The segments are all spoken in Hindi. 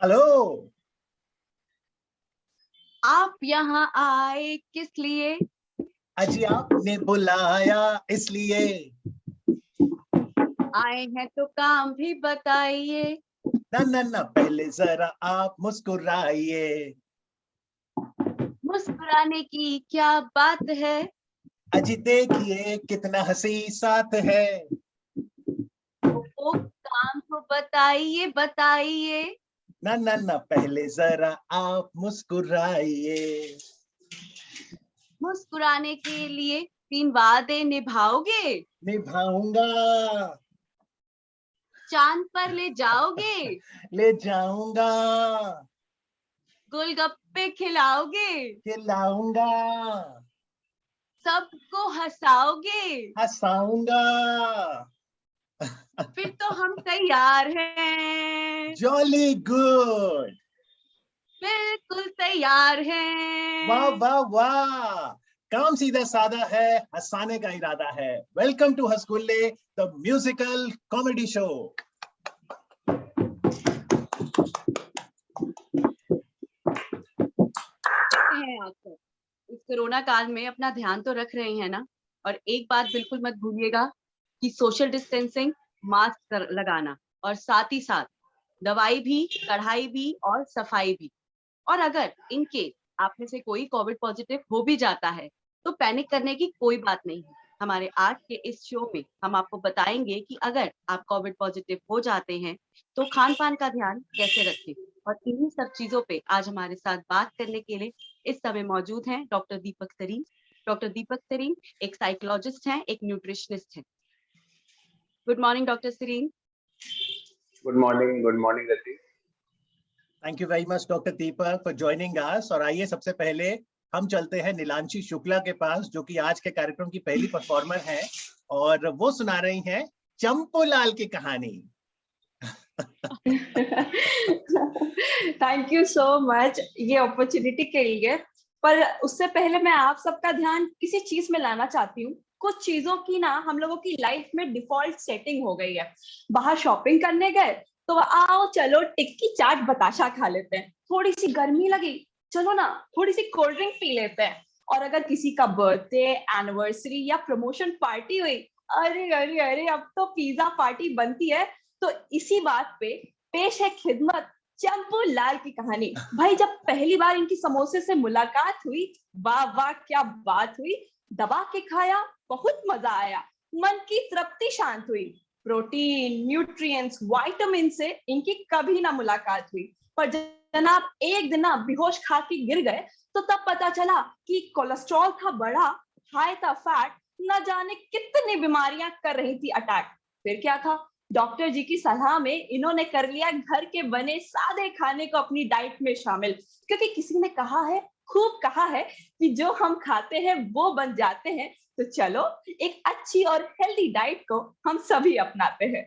हेलो, आप यहाँ आए किस लिए? अजी आपने बुलाया इसलिए। आए हैं तो काम भी बताइए। ना ना ना, पहले जरा आप मुस्कुराइए। मुस्कुराने की क्या बात है? अजी देखिए कितना हंसी साथ है। वो काम तो बताइए बताइए। ना ना ना, पहले जरा आप मुस्कुराइए। मुस्कुराने के लिए 3 वादे निभाओगे? निभाऊंगा। चांद पर ले जाओगे? ले जाऊंगा। गोलगप्पे खिलाओगे? खिलाऊंगा। सबको हंसाओगे? हंसाऊंगा। फिर तो हम तैयार हैं। Jolly good. बिल्कुल तैयार वाह हैं। वाह वाह, काम सीधा साधा है, हंसाने का इरादा है। Welcome to Hansgulle, the musical comedy show. हैं आपको इस कोरोना काल में अपना ध्यान तो रख रहे हैं ना? और एक बात बिल्कुल मत भूलिएगा कि सोशल डिस्टेंसिंग, मास्क लगाना और साथ ही साथ दवाई भी, कढ़ाई भी और सफाई भी। और अगर इन केस आप में से कोई कोविड पॉजिटिव हो भी जाता है तो पैनिक करने की कोई बात नहीं है। हमारे आज के इस शो में हम आपको बताएंगे कि अगर आप कोविड पॉजिटिव हो जाते हैं तो खान पान का ध्यान कैसे रखें। और इन्हीं सब चीजों पे आज हमारे साथ बात करने के लिए इस समय मौजूद हैं डॉक्टर दीपक सरीन। डॉक्टर दीपक सरीन एक साइकोलॉजिस्ट हैं, एक न्यूट्रिशनिस्ट हैं। Good morning doctor Sareen. Good morning Rati. Thank you very much doctor Deepak for joining us. और आइए सबसे पहले हम चलते हैं नीलांशी शुक्ला के पास, जो कि आज के कार्यक्रम की पहली परफॉर्मर हैं और वो सुना रही हैं चंपूलाल की कहानी। थैंक यू सो मच ये अपॉर्चुनिटी के लिए। पर उससे पहले मैं आप सबका ध्यान किसी चीज में लाना चाहती हूँ। कुछ चीजों की ना हम लोगों की लाइफ में डिफॉल्ट सेटिंग हो गई है। बाहर शॉपिंग करने गए तो आओ चलो टिक्की चाट बताशा खा लेते हैं। थोड़ी सी गर्मी लगी, चलो ना थोड़ी सी कोल्ड ड्रिंक पी लेते हैं। और अगर किसी का बर्थडे, एनिवर्सरी या प्रमोशन पार्टी हुई, अरे अरे अरे अब तो पिज्जा पार्टी बनती है। तो इसी बात पे पेश है खिदमत चंपूलाल की कहानी। भाई जब पहली बार इनकी समोसे से मुलाकात हुई, वाह वाह क्या बात हुई। दबा के खाया, बहुत मजा आया, मन की तृप्ति शांत हुई। प्रोटीन, न्यूट्रिएंट्स, विटामिन से इनकी कभी ना मुलाकात हुई। पर जनाब एक दिन ना बेहोश खा के गिर गए तो तब पता चला कि कोलेस्ट्रॉल था बड़ा, हाई था फैट, न जाने कितनी बीमारियां कर रही थी अटैक। फिर क्या था, डॉक्टर जी की सलाह में इन्होंने कर लिया घर के बने सादे खाने को अपनी डाइट में शामिल। क्योंकि किसी ने कहा है, खूब कहा है कि जो हम खाते हैं वो बन जाते हैं। तो चलो एक अच्छी और हेल्दी डाइट को हम सभी अपनाते हैं।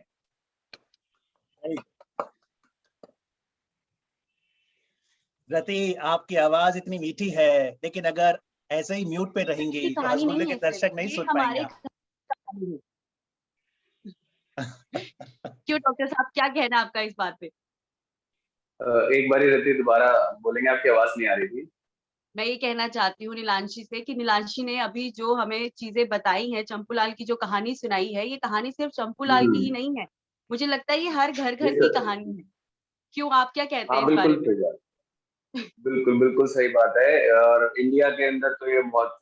रति, आपकी आवाज इतनी मीठी है, लेकिन अगर ऐसे ही म्यूट पे रहेंगी तो कहानी हंसगुल्ले नहीं के है, दर्शक नहीं ये सुन हमारे पाएंगे। क्यों डॉक्टर साहब, क्या कहना है आपका इस बात पे? एक बारी रति दोबारा बोलेंगे, आपकी आवाज नहीं आ रही थी। मैं ये कहना चाहती हूँ नीलांशी से कि नीलांशी ने अभी जो हमें चीजें बताई हैं, चंपूलाल की जो कहानी सुनाई है, ये कहानी सिर्फ चंपूलाल की ही नहीं है। मुझे लगता है ये हर घर घर की कहानी है। क्यों, आप क्या कहते हैं हाँ इस बारे बिल्कुल में? सही बात, बिल्कुल सही बात है। और इंडिया के अंदर तो ये बहुत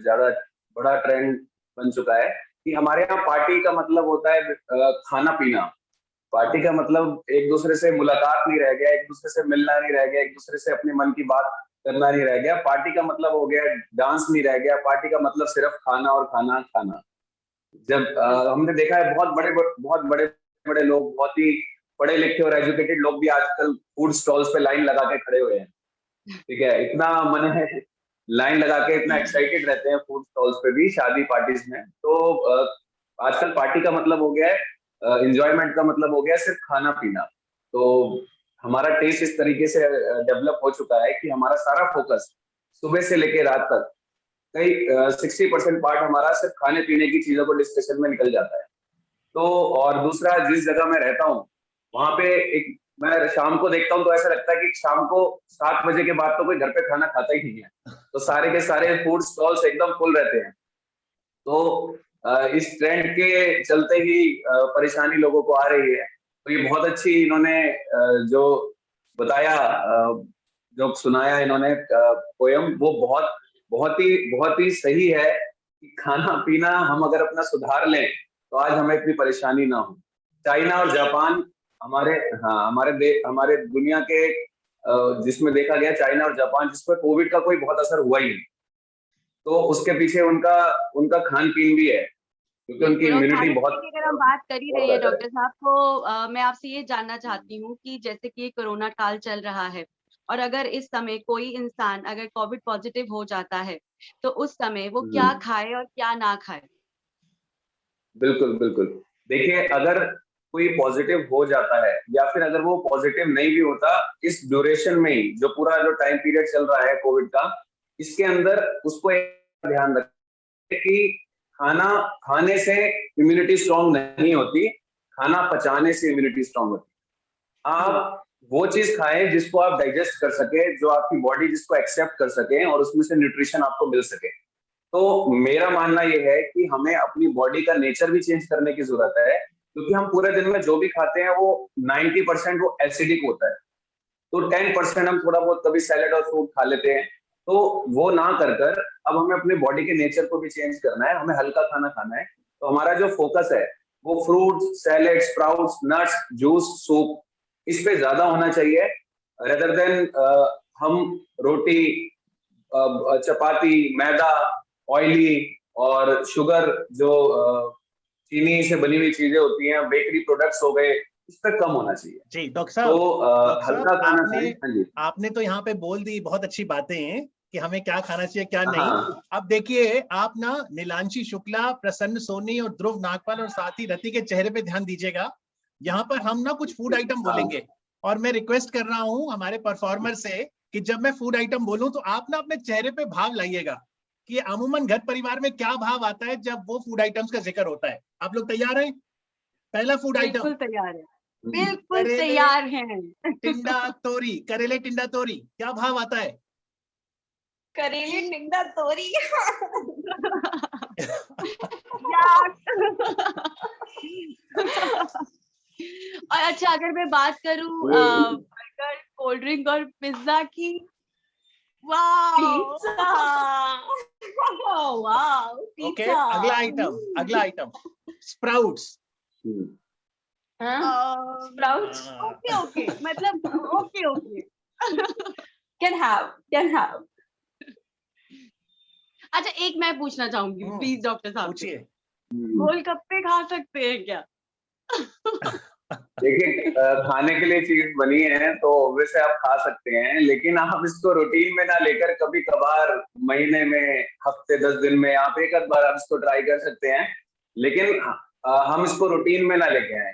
ज्यादा बड़ा ट्रेंड बन चुका है कि हमारे यहाँ पार्टी का मतलब होता है खाना पीना। पार्टी का मतलब एक दूसरे से मुलाकात नहीं रह गया, एक दूसरे से मिलना नहीं रह गया, एक दूसरे से अपने मन की बात करना नहीं रह गया। पार्टी का मतलब हो गया डांस नहीं रह गया, पार्टी का मतलब सिर्फ खाना और खाना खाना। जब हमने देखा है बहुत बड़े बड़े लोग, बहुत ही पढ़े लिखे और एजुकेटेड लोग भी आजकल फूड स्टॉल्स पे लाइन लगा के खड़े हुए हैं, ठीक है, इतना मन है लाइन लगा के, इतना एक्साइटेड रहते हैं फूड स्टॉल्स पे भी शादी पार्टीज में। तो आजकल पार्टी का मतलब हो गया है एंजॉयमेंट, का मतलब हो गया सिर्फ खाना पीना। तो हमारा टेस्ट इस तरीके से डेवलप हो चुका है कि हमारा सारा फोकस सुबह से लेकर रात तक कई 60% पार्ट हमारा सिर्फ खाने पीने की चीजों को डिस्कशन में निकल जाता है। तो और दूसरा, जिस जगह मैं रहता हूँ वहां पे एक, मैं शाम को देखता हूँ तो ऐसा लगता है कि शाम को 7 बजे के बाद तो कोई घर पे खाना खाता ही नहीं है, तो सारे के सारे फूड स्टॉल्स एकदम फुल रहते हैं। तो इस ट्रेंड के चलते ही परेशानी लोगों को आ रही है। तो ये बहुत अच्छी इन्होंने जो बताया, जो सुनाया इन्होंने पोयम, वो बहुत ही सही है कि खाना पीना हम अगर अपना सुधार लें तो आज हमें इतनी परेशानी ना हो। चाइना और जापान हमारे, हाँ, हमारे दुनिया के जिसमें देखा गया चाइना और जापान, जिसमें कोविड का कोई बहुत असर हुआ ही नहीं, तो उसके पीछे उनका खान पीन भी है, क्योंकि उनकी इम्यूनिटी बहुत। अगर हम बात कर ही रहे हैं डॉक्टर साहब, तो मैं आपसे ये जानना चाहती हूँ कि जैसे कि कोरोना काल चल रहा है, और अगर इस समय कोई इंसान अगर कोविड पॉजिटिव हो जाता है तो उस समय वो क्या खाए और क्या ना खाए? बिल्कुल बिल्कुल, देखिए, अगर कोई पॉजिटिव हो जाता है या फिर अगर वो पॉजिटिव नहीं भी होता, इस ड्यूरेशन में ही जो पूरा जो टाइम पीरियड चल रहा है कोविड का, इसके अंदर उसको एक ध्यान रखें कि खाना खाने से इम्यूनिटी स्ट्रांग नहीं होती, खाना पचाने से इम्यूनिटी स्ट्रांग होती। आप वो चीज खाएं जिसको आप डाइजेस्ट कर सके, जो आपकी बॉडी जिसको एक्सेप्ट कर सके और उसमें से न्यूट्रिशन आपको मिल सके। तो मेरा मानना यह है कि हमें अपनी बॉडी का नेचर भी चेंज करने की जरूरत है, क्योंकि हम पूरे दिन में जो भी खाते हैं वो 90% वो एसिडिक होता है। तो 10% हम थोड़ा बहुत कभी सैलेड और फ्रूट खा लेते हैं। तो वो ना कर अब हमें अपने बॉडी के नेचर को भी चेंज करना है, हमें हल्का खाना खाना है। तो हमारा जो फोकस है वो fruit, salad, sprouts, nuts, juice, soup, इस पे ज्यादा होना चाहिए, रेदर देन हम रोटी, चपाती, मैदा, ऑयली और शुगर, जो चीनी से बनी हुई चीजें होती हैं, बेकरी प्रोडक्ट्स हो गए, इस पर कम होना चाहिए। जी डॉक्टर साहब, तो हल्का खाना खाएं। हाँ जी, आपने तो यहाँ पे बोल दी बहुत अच्छी बातें हैं कि हमें क्या खाना चाहिए क्या नहीं। हाँ। अब देखिए, आप ना नीलांशी शुक्ला, प्रसन्न सोनी और ध्रुव नागपाल और साथ ही रति के चेहरे पे ध्यान दीजिएगा। यहाँ पर हम ना कुछ फूड आइटम बोलेंगे, और मैं रिक्वेस्ट कर रहा हूँ हमारे परफॉर्मर से कि जब मैं फूड आइटम बोलूं तो आप ना अपने चेहरे पे भाव लाइएगा कि अमूमन घर परिवार में क्या भाव आता है जब वो फूड आइटम्स का जिक्र होता है। आप लोग तैयार हैं? पहला फूड आइटम। बिल्कुल तैयार है, बिल्कुल तैयार हैं। टिंडा तोरी, करेले टिंडा तोरी, क्या भाव आता है? करेले टिंडा तोरी। और अच्छा, अगर मैं बात करूं बर्गर, कोल्ड ड्रिंक और पिज्जा की, वाह। ओके, अगला आइटम स्प्राउट्स। स्प्राउट्स, ओके, मतलब ओके। Can have. अच्छा, एक मैं पूछना चाहूंगी प्लीज डॉक्टर साहब, पूछिए। गोलगप्पे खा सकते हैं क्या? देखिए, खाने के लिए चीज बनी है तो वैसे आप खा सकते हैं, लेकिन आप इसको रूटीन में ना लेकर कभी कभार महीने में, हफ्ते 10 दिन में आप एक आध बार आप इसको ट्राई कर सकते हैं, लेकिन हम इसको रूटीन में ना लेके आए।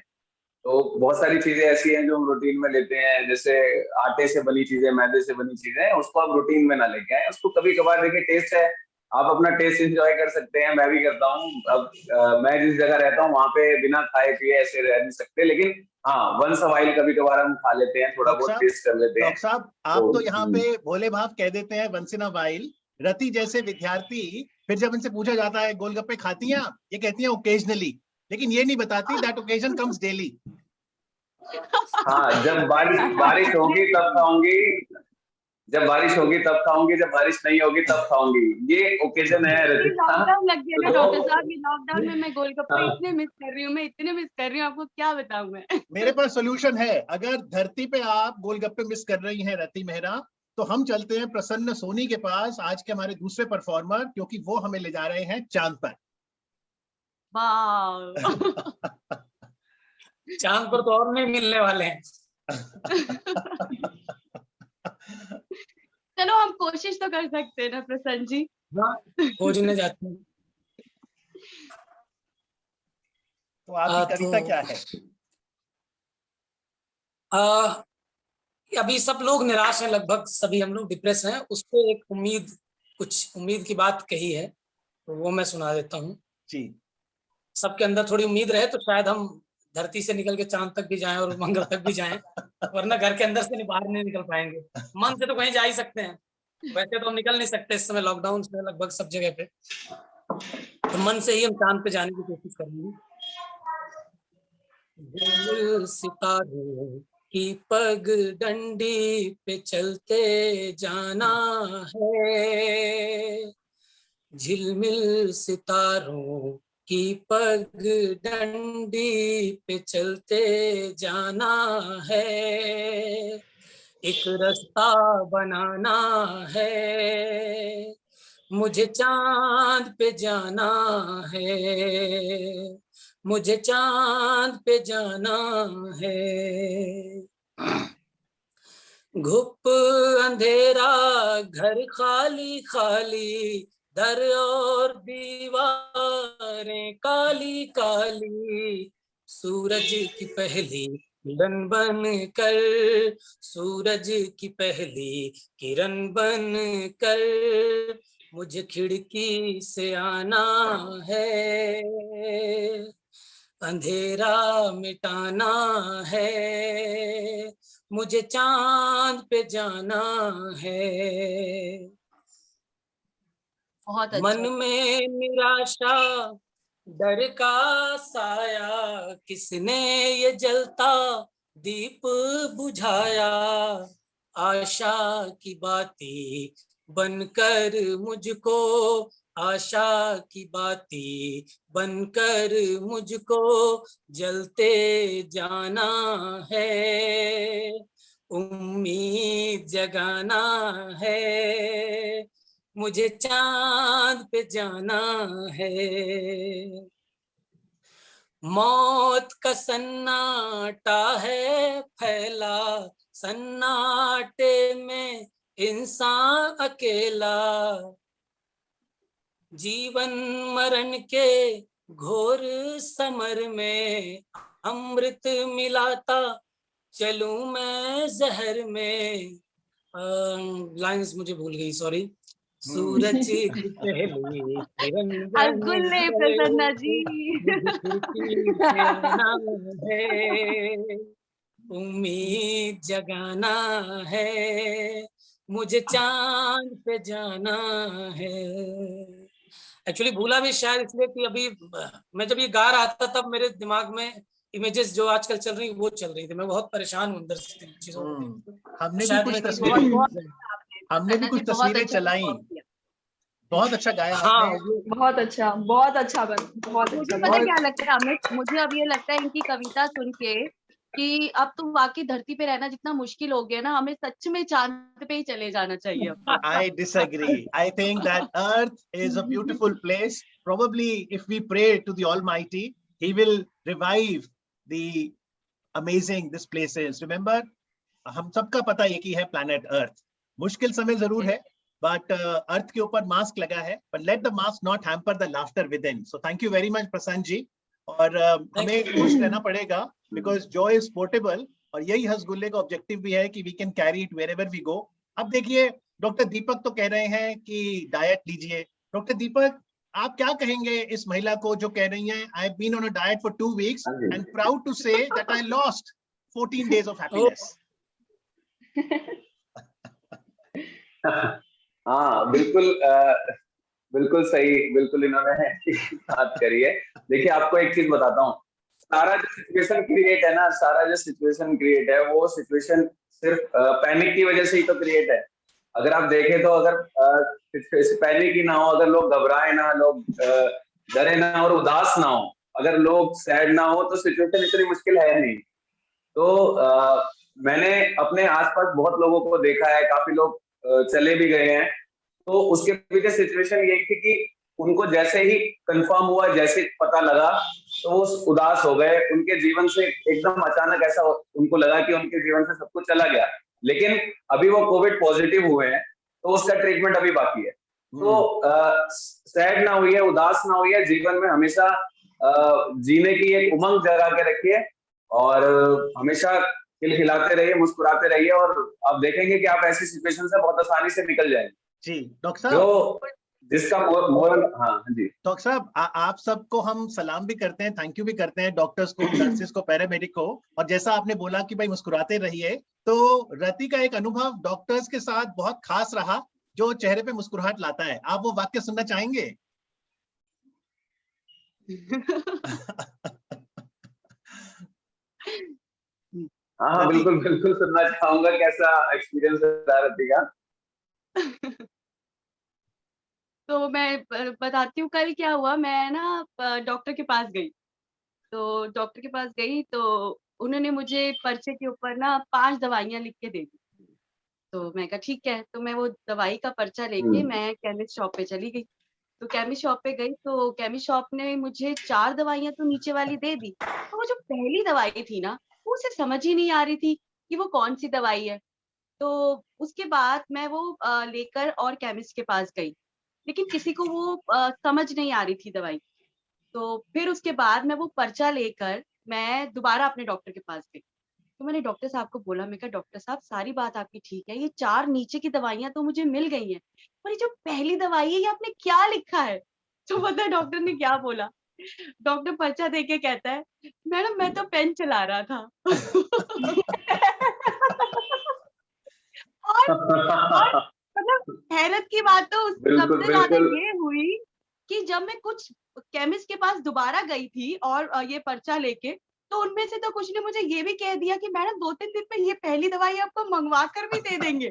तो बहुत सारी चीजें ऐसी हैं जो हम रूटीन में लेते हैं, जैसे आटे से बनी चीजें, मैदे से बनी चीजें, उसको आप रूटीन में ना लेके आए। उसको कभी कभार, देखिए, टेस्ट है, आप अपना टेस्ट एंजॉय कर सकते हैं, मैं भी करता हूँ। अब मैं जिस जगह रहता हूँ वहां पे बिना खाए पिए ऐसे रह नहीं सकते, लेकिन हाँ, वंस अ वाइल कभी कभार हम खा लेते हैं, थोड़ा बहुत टेस्ट कर लेते हैं। डॉक्टर साहब, आप तो यहाँ पे भोले भाव कह देते हैं वंस इन अ वाइल। रति जैसे विद्यार्थी, फिर जब इनसे पूछा जाता है गोलगप्पे खाती हैं आप, ये कहती हैं ओकेजनली, लेकिन ये नहीं बताती दैट ओकेजन कम्स डेली। हाँ, जब बारिश होगी तब खाऊंगी, जब बारिश होगी तब खाऊंगी, जब बारिश नहीं होगी तब खाऊंगी, ये ओकेजन है रचिता। लॉकडाउन लग गया ना तो डॉक्टर साहब, ये लॉकडाउन में मैं गोलगप्पे इतने मिस कर रही हूँ, मैं इतने मिस कर रही हूँ, आपको क्या बताऊं मैं। मेरे पास सोल्यूशन है। अगर धरती पे आप गोलगप्पे मिस कर रही हैं रति मेहरा, तो हम चलते हैं प्रसन्न सोनी के पास, आज के हमारे दूसरे परफॉर्मर, क्योंकि वो हमें ले जा रहे हैं चांद पर। वाह। चांद पर तो और नहीं मिलने वाले हैं। चलो हम कोशिश तो कर सकते हैं ना प्रसन्न जी। हाँ, खोजने जाते हैं। तो आपकी कविता क्या है? अभी सब लोग निराश हैं, लगभग सभी हम लोग डिप्रेस हैं। उस पे एक उम्मीद, कुछ उम्मीद की बात कही है, तो वो मैं सुना देता हूँ जी। सबके अंदर थोड़ी उम्मीद रहे तो शायद हम धरती से निकल के चांद तक भी जाएं और मंगल तक भी जाएं, वरना घर के अंदर से बाहर नहीं निकल पाएंगे। मन से तो कहीं जा ही सकते हैं, वैसे तो हम निकल नहीं सकते इस समय, लॉकडाउन से लगभग सब जगह पे, तो मन से ही हम चांद पे जाने की कोशिश करेंगे। सितारों की पगडंडी पे चलते जाना है, झिलमिल सितारों की पगडंडी पे चलते जाना है, एक रास्ता बनाना है, मुझे चांद पे जाना है, मुझे चांद पे जाना है। घुप अंधेरा घर खाली खाली, दर और दीवारें काली काली, सूरज की पहली किरण बन कर, सूरज की पहली किरण बन कर, मुझे खिड़की से आना है, अंधेरा मिटाना है, मुझे चांद पे जाना है। बहुत अच्छा। मन में निराशा डर का साया, किसने ये जलता दीप बुझाया, आशा की बाती बनकर मुझको, आशा की बाती बनकर मुझको जलते जाना है, उम्मीद जगाना है, मुझे चांद पे जाना है। मौत का सन्नाटा है फैला, सन्नाटे में इंसान अकेला, जीवन मरण के घोर समर में अमृत मिलाता चलूं मैं जहर में। लाइंस मुझे भूल गई, सॉरी। सूरज की पहली किरण गुल्ले प्रसन्ना जी। है, उम्मीद जगाना है, मुझे चांद पे जाना है। एक्चुअली भूला भी शायद इसलिए कि अभी मैं जब ये गा रहा था तब मेरे दिमाग में इमेजेस जो आजकल चल रही वो चल रही थी, मैं बहुत परेशान हूँ अंदर से चीजों को। हमने भी कुछ तस्वीरें चलाई, बहुत अच्छा गाया हाँ, आपने। बहुत अच्छा, बहुत अच्छा, बहुत अच्छा। मुझे पता क्या लगता है अमित, मुझे अब ये लगता है इनकी कविता सुन के कि अब तो वाकई धरती पे रहना जितना मुश्किल हो गया ना, हमें सच में चांद पे ही चले जाना चाहिए। I disagree. I think that Earth is a beautiful place. Probably if we pray to the Almighty, He will revive the amazing this place is. Remember, हम सबका पता एक ही है, planet Earth. मुश्किल समय जरूर है, but Earth के ऊपर मास्क लगा है, but let the mask not hamper the laughter within. So thank you very much Prashant ji, और हमें खुश रहना पड़ेगा because joy is portable, और यही हंसगुल्ले का ऑब्जेक्टिव भी है कि we can carry it wherever we go. अब देखिए डॉक्टर दीपक तो कह रहे हैं कि डाइट लीजिए। डॉक्टर दीपक, आप क्या कहेंगे इस महिला को जो कह रही हैं I have been on a diet for 2 weeks and proud to say that I lost 14 days of happiness? हाँ बिल्कुल, बिल्कुल सही, बिल्कुल इन्होंने बात करी है। देखिए आपको एक चीज बताता हूँ, सारा जो सिचुएशन क्रिएट है ना, सारा जो सिचुएशन क्रिएट है वो सिचुएशन सिर्फ पैनिक की वजह से ही तो क्रिएट है। अगर आप देखें तो अगर पैनिक ही ना हो, अगर लोग घबराए ना, लोग डरे ना और उदास ना हो, अगर लोग सैड ना हो, तो सिचुएशन इतनी मुश्किल है नहीं। तो मैंने अपने आसपास बहुत लोगों को देखा है, काफी लोग चले भी गए हैं, तो उसके पीछे सिचुएशन यही थी कि उनको जैसे ही कंफर्म हुआ, जैसे पता लगा, तो वो उदास हो गए, उनके जीवन से एकदम अचानक ऐसा उनको लगा कि उनके जीवन से सब कुछ चला गया। लेकिन अभी वो कोविड पॉजिटिव हुए हैं, तो उसका ट्रीटमेंट अभी बाकी है। तो सैड ना हुई है, उदास ना हुई है, जीवन में हमेशा जीने की एक उमंग जगा के रखिए और हमेशा खिलखिलाते रहिए, मुस्कुराते रहिए, और आप देखेंगे कि आप ऐसी सिचुएशन से बहुत आसानी से निकल जाएंगे। जी डॉक्टर साहब, जो जिसका मोरल, हाँ जी डॉक्टर साहब, आप सबको हम सलाम भी करते हैं, थैंक यू भी करते हैं, डॉक्टर्स को, नर्सेस को, पैरामेडिक को। और जैसा आपने बोला कि भाई मुस्कुराते रहिए, तो रति का एक अनुभव डॉक्टर्स के साथ बहुत खास रहा जो चेहरे पे मुस्कुराहट लाता है। आप वो वाक्य सुनना चाहेंगे? हाँ बिल्कुल बिल्कुल सुनना चाहूंगा, कैसा एक्सपीरियंस रहा रति का। तो मैं बताती हूँ कल क्या हुआ। मैं ना डॉक्टर के पास गई, तो डॉक्टर के पास गई तो उन्होंने मुझे पर्चे के ऊपर ना 5 दवाइयां लिख के दे दी। तो मैं कहा ठीक है, तो मैं वो दवाई का पर्चा लेके मैं केमिस्ट शॉप पे चली गई। तो केमिस्ट शॉप पे गई तो केमिस्ट शॉप ने मुझे 4 दवाइयां तो नीचे वाली दे दी, तो वो जो पहली दवाई थी ना, वो उसे समझ ही नहीं आ रही थी कि वो कौन सी दवाई है। तो उसके बाद मैं वो लेकर और केमिस्ट के पास गई, लेकिन किसी को वो समझ नहीं आ रही थी दवाई। तो फिर उसके बाद मैं वो पर्चा लेकर मैं दोबारा अपने डॉक्टर के पास गई। तो मैंने डॉक्टर साहब को बोला, मैं कहा डॉक्टर साहब सारी बात आपकी ठीक है, ये 4 नीचे की दवाइयां तो मुझे मिल गई हैं, पर ये जो पहली दवाई है ये आपने क्या लिखा है? तो पता है डॉक्टर ने क्या बोला? डॉक्टर पर्चा दे के कहता है, मैडम मैं तो पेन चला रहा था। और मतलब हैरत की बात तो बिल्कुल सबसे ज्यादा बिल्कुल ये हुई कि जब मैं कुछ केमिस्ट के पास दोबारा गई थी और ये पर्चा लेके, तो उनमें से तो कुछ ने मुझे ये भी कह दिया कि मैडम 2-3 दिन में ये पहली दवाई आपको मंगवा कर भी दे देंगे।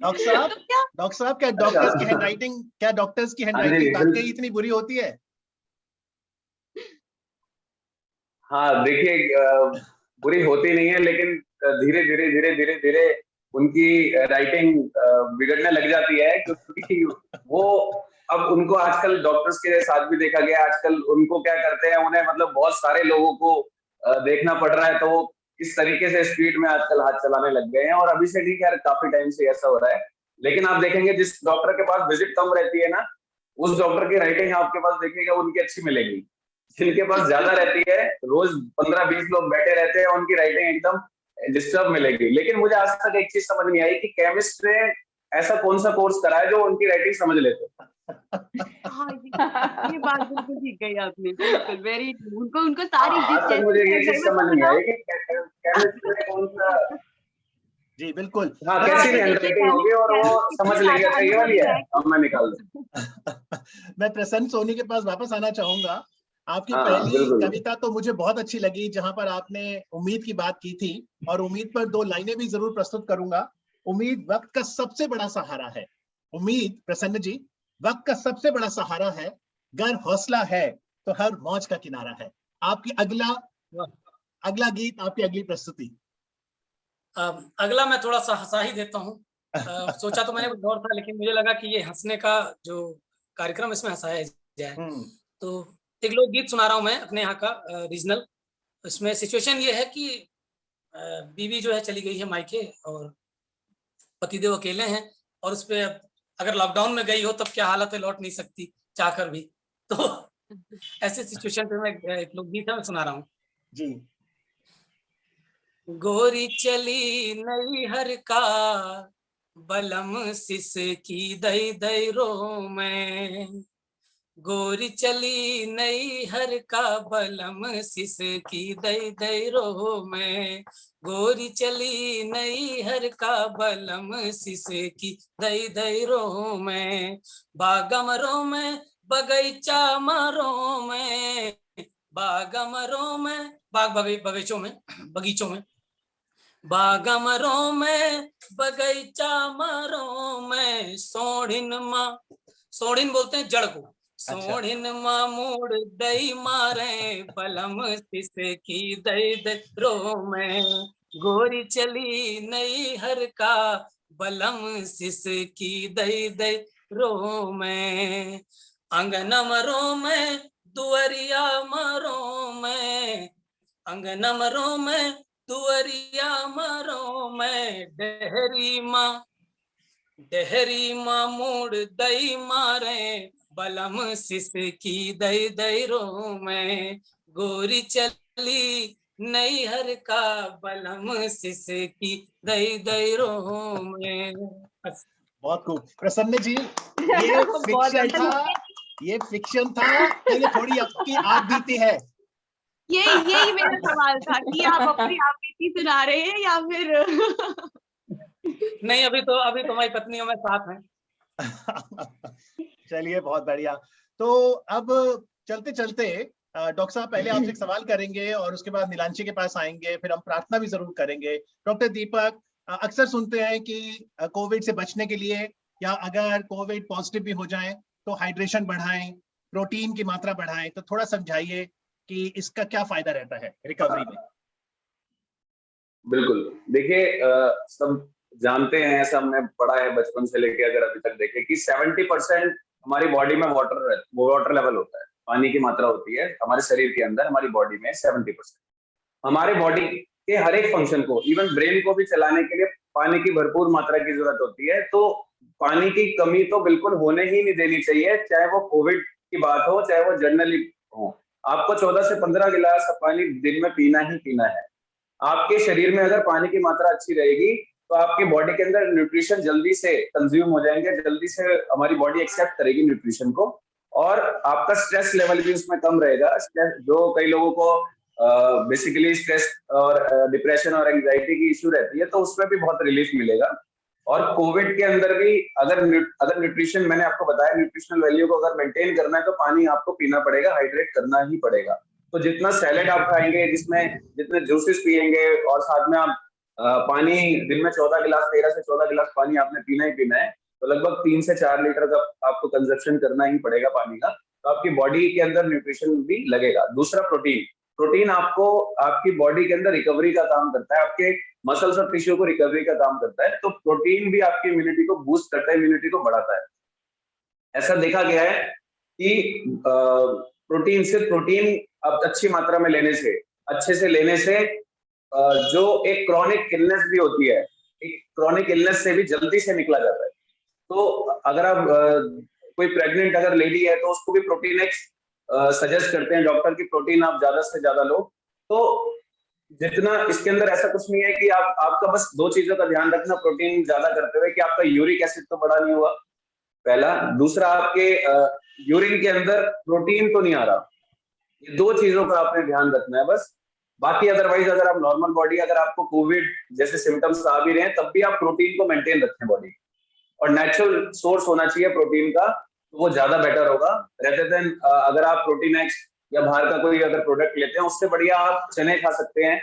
डॉक्टर साहब, क्या डॉक्टर्स की हैंडराइटिंग, हाँ जी, वाकई इतनी बुरी होती है? हाँ देखिए, बुरी होती नहीं है, लेकिन धीरे धीरे उनकी राइटिंग बिगड़ने लग जाती है, क्योंकि वो अब उनको आजकल डॉक्टर्स के साथ भी देखा गया, आजकल उनको क्या करते हैं, उन्हें मतलब बहुत सारे लोगों को देखना पड़ रहा है, तो वो इस तरीके से स्पीड में आजकल हाथ चलाने लग गए हैं। और अभी से नहीं, यार काफी टाइम से ऐसा हो रहा है। लेकिन आप देखेंगे जिस डॉक्टर के पास विजिट कम रहती है ना, उस डॉक्टर की राइटिंग आपके पास देखिएगा उनकी अच्छी मिलेगी। जिनके पास ज्यादा रहती है, रोज 15-20 लोग बैठे रहते हैं, उनकी राइटिंग एकदम डिस्टर्ब मिलेगी। लेकिन मुझे आज तक एक चीज समझ नहीं आई कि केमिस्ट ने ऐसा कौन सा कोर्स करा है जो उनकी राइटिंग समझ लेते। हाँ, ये बात बिल्कुल ठीक कही आपने, बिल्कुल वेरी। उनको सारी आज तक मुझे ये चीज समझ नहीं आई कि केमिस्ट ने कौन सा, जी बिल्कुल। हाँ कैसी हैंडराइटिंग होगी और वो समझ लेंगे, अच्छा ये वाली है, अब मैं निकाल दूं। मैं प्रसन्न सोनी के पास वापस आना चाहूंगा। आपकी हाँ, पहली बिल्कुल। कविता तो मुझे बहुत अच्छी लगी, जहां पर आपने उम्मीद की बात की थी, और उम्मीद पर 2 लाइनें भी जरूर प्रस्तुत करूंगा। उम्मीद वक्त का सबसे बड़ा सहारा है। उम्मीद, प्रसन्न जी, वक्त का सबसे बड़ा सहारा है। गर हौसला है तो हर मौज का किनारा है। आपकी अगला गीत, आपकी अगली प्रस्तुति। अगला मैं थोड़ा सा हंसा ही देता हूँ। सोचा तो मैंने कुछ और था, लेकिन मुझे लगा कि ये हंसने का जो कार्यक्रम इसमें हंसाया जाए। तो एक लोकगीत सुना रहा हूँ मैं अपने यहाँ का, रीजनल। इसमें सिचुएशन ये है कि बीवी जो है चली गई है मायके और पतिदेव अकेले हैं, और उस पे अगर लॉकडाउन में गई हो तब क्या हालत है, लौट नहीं सकती चाहकर भी। तो ऐसे सिचुएशन पे मैं एक लोकगीत है मैं सुना रहा हूँ जी। गोरी चली नैहर का बलम सिस की दई दई रो में, गोरी चली नैहर का बलम सिस की दई दई रो में, गोरी चली नैहर का बलम सिस की दई दई रो में, बागमरों में बगीचा मरों में, बागमरों में, बाग बगीचों में बागमरों में बगीचा मरों में सोढ़िन बोलते हैं जड़ को। सोढ़िन माँ मूड़ दई मारे बलम सिस की दई दई रो में, गोरी चली नई हर का बलम सिस की दई दई रो में। अंगना मरो में दुअरिया मरो में, अंगना मरो में दुअरिया मरो में, डेहरी माँ मूड़ दई मारे बलम सिस की दई दई रो में, गोरी चली नई हर का बलम सिस की दई दई रो में। बहुत खूब। प्रसन्न जी, ये फिक्शन था कि ये थोड़ी आपकी आप बीती है? यही मेरा सवाल था कि आप अपनी आप बीती सुना रहे हैं या फिर नहीं, अभी तो हमारी पत्नी हमें साथ हैं। चलिए, बहुत बढ़िया। तो अब चलते चलते डॉक्टर साहब पहले आपसे एक सवाल करेंगे और उसके बाद नीलांशी के पास आएंगे, फिर हम प्रार्थना भी जरूर करेंगे। डॉक्टर दीपक, अक्सर सुनते हैं कि कोविड से बचने के लिए या अगर कोविड पॉजिटिव भी हो जाए तो हाइड्रेशन बढ़ाएं, प्रोटीन की मात्रा बढ़ाएं, तो थोड़ा समझाइए कि इसका क्या फायदा रहता है रिकवरी में। बिल्कुल, देखिए सब जानते हैं, ऐसा हमने पढ़ा है बचपन से लेके अगर अभी तक देखें कि 70% हमारी बॉडी में वाटर लेवल होता है, पानी की मात्रा होती है हमारे शरीर के अंदर, हमारी बॉडी में 70%। हमारे बॉडी के हर एक फंक्शन को, इवन ब्रेन को भी चलाने के लिए पानी की भरपूर मात्रा की जरूरत होती है। तो पानी की कमी तो बिल्कुल होने ही नहीं देनी चाहिए, चाहे वो कोविड की बात हो, चाहे वो जनरली हो। आपको 14 से 15 गिलास पानी दिन में पीना ही पीना है। आपके शरीर में अगर पानी की मात्रा अच्छी रहेगी तो आपकी बॉडी के अंदर न्यूट्रिशन जल्दी से कंज्यूम हो जाएंगे, जल्दी से हमारी बॉडी एक्सेप्ट करेगी न्यूट्रिशन को, और आपका स्ट्रेस लेवल भी उसमें कम रहेगा। स्ट्रेस, जो कई लोगों को बेसिकली स्ट्रेस और डिप्रेशन और एंजाइटी की इश्यू रहती है, तो उसमें भी बहुत रिलीफ मिलेगा। और कोविड के अंदर भी अगर न्यूट्रिशन, मैंने आपको बताया, न्यूट्रिशनल वैल्यू को अगर मेंटेन करना है तो पानी आपको पीना पड़ेगा, हाइड्रेट करना ही पड़ेगा। तो जितना सैलेड आप खाएंगे, जितने जूसेस पिएंगे, और साथ में आप पानी दिन में 13 से 14 गिलास पानी आपने पीना ही पीना है, तो लगभग 3 से 4 लीटर का आपको कंजप्शन करना ही पड़ेगा पानी का, तो आपकी बॉडी के अंदर न्यूट्रिशन भी लगेगा। दूसरा, प्रोटीन आपको आपकी बॉडी के अंदर रिकवरी का काम करता है, आपके मसल्स और टिश्यू को रिकवरी का काम करता है। तो प्रोटीन भी आपकी इम्यूनिटी को बूस्ट करता है, इम्यूनिटी को बढ़ाता है। ऐसा देखा गया है कि प्रोटीन अब अच्छी मात्रा में लेने से, अच्छे से लेने से जो एक क्रॉनिक इलनेस भी होती है, एक क्रॉनिक इलनेस से भी जल्दी से निकला जाता है। तो अगर आप कोई प्रेग्नेंट अगर लेडी है तो उसको भी प्रोटीन एक्स सजेस्ट करते हैं डॉक्टर की, प्रोटीन आप ज्यादा से ज्यादा लो। तो जितना इसके अंदर ऐसा कुछ नहीं है कि आपका बस 2 चीजों का ध्यान रखना प्रोटीन ज्यादा करते हुए, कि आपका यूरिक एसिड तो बड़ा नहीं हुआ, पहला। दूसरा, आपके यूरिन के अंदर प्रोटीन तो नहीं आ रहा। ये 2 चीजों का आपने ध्यान रखना है बस। बाकी अदरवाइज अगर आप नॉर्मल बॉडी, अगर आपको कोविड जैसे सिम्टम्स आ भी रहे हैं, तब भी आप प्रोटीन को मेंटेन रखें बॉडी, और नेचुरल सोर्स होना चाहिए प्रोटीन का, तो वो ज्यादा बेटर होगा रेदर देन अगर आप प्रोटीन एक्स या बाहर का कोई अगर प्रोडक्ट लेते हैं। उससे बढ़िया आप चने खा सकते हैं,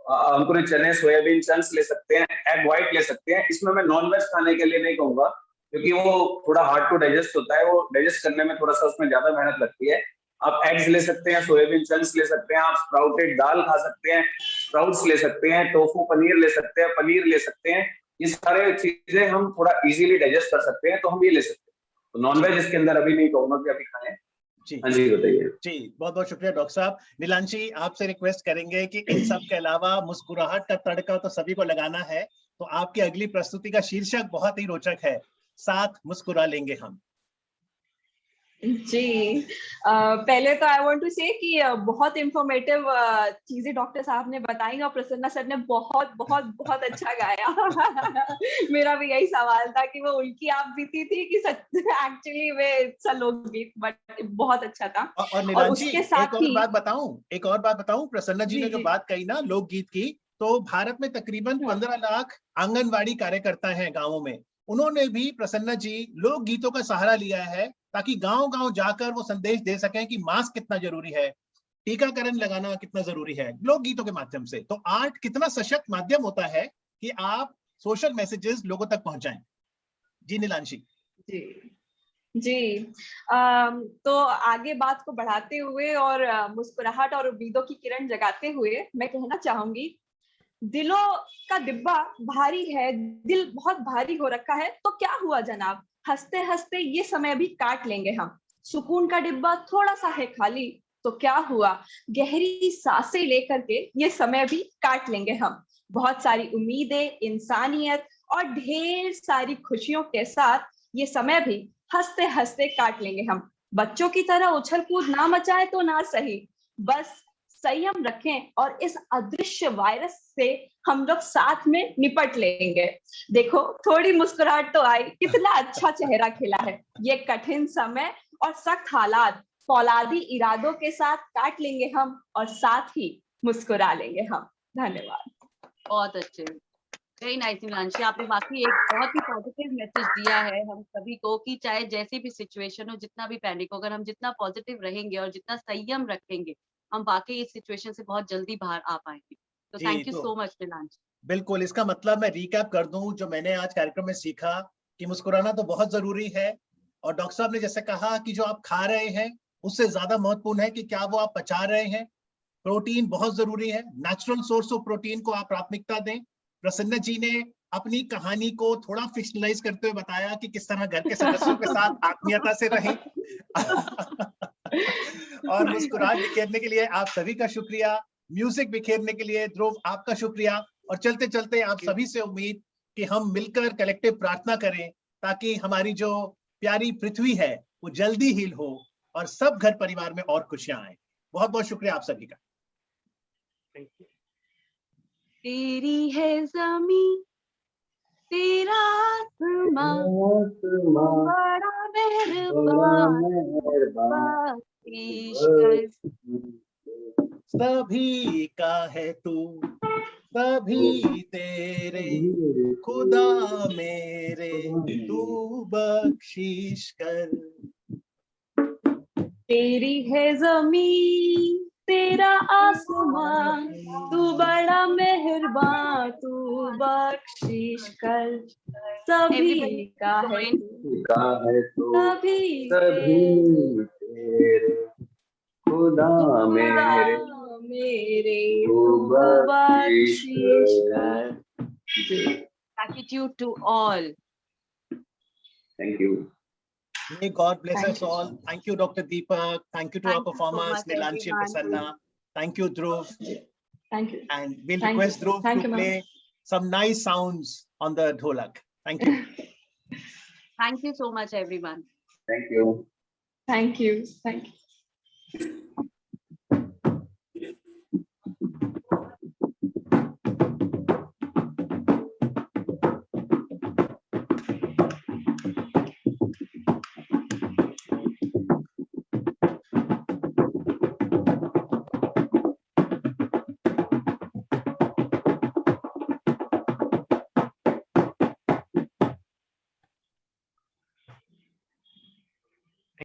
अंकुरित चने, सोयाबीन चंक्स ले सकते हैं, एग व्हाइट ले सकते हैं। इसमें मैं नॉनवेज खाने के लिए नहीं कहूंगा, क्योंकि वो थोड़ा हार्ड टू डाइजेस्ट होता है, वो डाइजेस्ट करने में थोड़ा सा उसमें ज्यादा मेहनत लगती है। आप एग्स ले सकते हैं, सोयाबीन चंक्स ले सकते हैं, आप स्प्राउटेड दाल खा सकते हैं, स्प्राउट्स ले सकते हैं, टोफू पनीर ले सकते हैं, पनीर ले सकते हैं। ये सारे चीजें हम थोड़ा इजीली डाइजेस्ट कर सकते हैं, तो हम ये ले सकते हैं। तो नॉनवेज इसके अंदर अभी नहीं कहूंगा कि अभी खाएं। जी हाँ जी, बताइए। जी, बहुत बहुत शुक्रिया डॉक्टर साहब। नीलांशी, आपसे रिक्वेस्ट करेंगे कि इन सब के अलावा मुस्कुराहट का तड़का तो सभी को लगाना है, तो आपकी अगली प्रस्तुति का शीर्षक बहुत ही रोचक है, साथ मुस्कुरा लेंगे हम। जी, पहले तो आई वांट टू से कि बहुत इंफॉर्मेटिव चीजें डॉक्टर साहब ने बताई और प्रसन्ना सर ने बहुत बहुत बहुत अच्छा गाया। मेरा भी यही सवाल था कि वो उनकी आप बीती थी कि एक्चुअली वे लोकगीत, बट बहुत अच्छा था। और नीलांशी, उसके साथ एक और बात बताऊं, प्रसन्ना जी ने जो बात कही ना लोकगीत की, तो भारत में तकरीबन 15 लाख आंगनवाड़ी कार्यकर्ता हैं गांवों में। उन्होंने भी, प्रसन्ना जी, लोक गीतों का सहारा लिया है ताकि गांव-गांव जाकर वो संदेश दे सकें कि मास्क कितना जरूरी है, टीकाकरण लगाना कितना जरूरी है लोकगीतों के माध्यम से, तो आर्ट कितना सशक्त माध्यम होता है कि आप सोशल मैसेजेस लोगों तक पहुंचाएं। जी नीलांशी। जी जी। तो आगे बात को बढ़ाते हुए और मुस्कुराहट और उम्मीदों की किरण जगाते हुए मैं कहना चाहूंगी, दिलों का डिब्बा भारी है, दिल बहुत भारी हो रखा है, तो क्या हुआ जनाब, हंसते हंसते ये समय भी काट लेंगे हम। सुकून का डिब्बा थोड़ा सा है खाली, तो क्या हुआ, गहरी सांसें लेकर के ये समय भी काट लेंगे हम। बहुत सारी उम्मीदें, इंसानियत और ढेर सारी खुशियों के साथ ये समय भी हंसते हंसते काट लेंगे हम। बच्चों की तरह उछल कूद ना मचाए तो ना सही, बस संयम रखें और इस अदृश्य वायरस से हम लोग साथ में निपट लेंगे। देखो थोड़ी मुस्कुराहट तो आई, कितना अच्छा चेहरा खिला है। ये कठिन समय और सख्त हालात फौलादी इरादों के साथ काट लेंगे हम और साथ ही मुस्कुरा लेंगे हम। धन्यवाद। बहुत अच्छे, वेरी नाइस नीलांशी, आपने वाकई एक बहुत ही पॉजिटिव मैसेज दिया है हम सभी को कि चाहे जैसी भी सिचुएशन हो, जितना भी पैनिक हो, अगर हम जितना पॉजिटिव रहेंगे और जितना संयम रखेंगे, हम वाकई इस सिचुएशन से बहुत जल्दी बाहर आ पाएंगे। तो thank you so much Nilanshi. बिल्कुल, इसका मतलब मैं रिकैप कर दूं जो मैंने आज कार्यक्रम में सीखा कि मुस्कुराना तो बहुत जरूरी है, और डॉक्टर साहब ने जैसे कहा कि जो आप खा रहे हैं उससे ज्यादा महत्वपूर्ण है कि क्या वो आप पचा रहे हैं। प्रोटीन बहुत जरूरी है, नेचुरल सोर्स ऑफ प्रोटीन को आप प्राथमिकता दें। प्रसन्न जी ने अपनी कहानी को थोड़ा फिक्शनलाइज करते हुए बताया कि किस तरह घर के सदस्यों के साथ आत्मीयता से रहें। और मुस्कुराहट बिखेरने के लिए आप सभी का शुक्रिया, म्यूजिक बिखेरने के लिए ध्रुव आपका शुक्रिया, और चलते चलते आप सभी से उम्मीद कि हम मिलकर कलेक्टिव प्रार्थना करें ताकि हमारी जो प्यारी पृथ्वी है वो जल्दी हील हो और सब घर परिवार में और खुशियां आए। बहुत बहुत शुक्रिया आप सभी का। तेरी है जमीन तेरा आसमां, बड़ा मेहरबान बख्शिश कर। सभी का है तू, सभी तेरे, खुदा मेरे तू बख्शिश कर। तेरी है जमीन तेरा आसमां, तू बड़ा मेहरबान तू बख्शिश कर। सभी का है तू, सभी तेरे, खुदा मेरे तू बख्शिश कर। Gratitude to all. Thank you. May God bless Thank us you. all. Thank you, Dr. Deepak. Thank you to our Thank you so performers, much, Nilanshi and everyone. Prasanna. Thank you, Dhruv. Thank you. And we'll Thank request you. Dhruv Thank to you, ma'am. play some nice sounds on the dholak. Thank you. Thank you so much, everyone. Thank you. Thank you. Thank you.